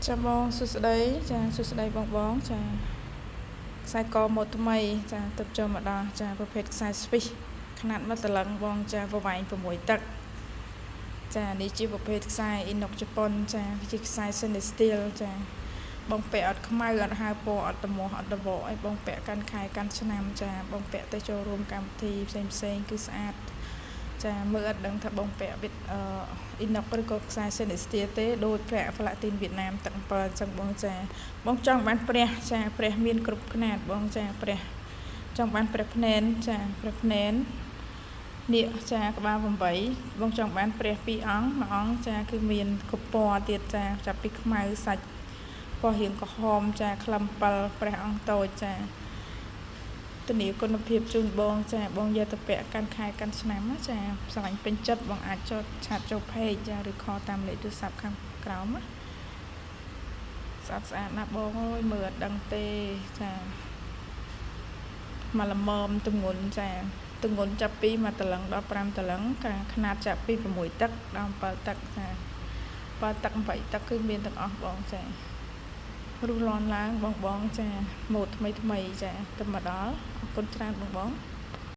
ចាបងសួស្តីចាសួស្តីបងចាខ្សែកម៉ូតថ្មីចាទៅចូលមកដល់ចាប្រភេទខ្សែស្វីសຂະຫນາດ1តឡឹងបងចាប្រវែង6ទឹកចានេះជាប្រភេទខ្សែអ៊ីណុកជប៉ុនចាជាខ្សែ stainless steel ចាបងពាក់អត់ខ្មៅអត់ហើរពណ៌អត់ត្មោះអត់ដបកអីបងពាក់កាន់ខែកាន់ឆ្នាំចាបងពាក់ទៅចូលរួមកម្មវិធីផ្សេងគឺស្អាតចាមើលអត់ដឹងថាបងពាក់វិតអ៊ីណុកឬក៏ខ្សែ stainless steel ទេដូចប្រាក់ផ្លាទីនវៀតណាមទឹក7អញ្ចឹងបងចាបងចង់បានព្រះចាព្រះមានគ្រប់ຂະຫນាតបងចាព្រះចង់បានព្រះភ្នែនចាព្រះភ្នែននាគចាក្បាល8បងចង់បានព្រះ2អង្គមួយអង្គចាគឺមានគ្រប់ពណ៌ទៀតចាចាប់ពីខ្មៅសាច់ពណ៌រៀងក្រហមចាក្លឹម7ព្រះអង្គតូចចាធានាគុណភាពជូនបងចាបងយកទៅពាក់កាន់ខែកាន់ឆ្នាំណាចាស្រឡាញ់ពេញចិត្តបងអាចចុចឆាតចូល page ចាឬ call តាមលេខទូរស័ព្ទខាងក្រោមណាស្អាតណាស់បងអើយមើលអត់ដឹងទេចាមកល្មមទម្ងន់ចាទម្ងន់ចាប់ពី1តឡឹងដល់5តឡឹងការຂະຫນាតចាប់ពី6ទឹកដល់7ទឹកចា7ទឹក8ទឹកគឺមានទាំងអស់បងចារੂលន់ឡើងបងចាម៉ូតថ្មីចាទៅមកដល់អរគុណច្រើនបង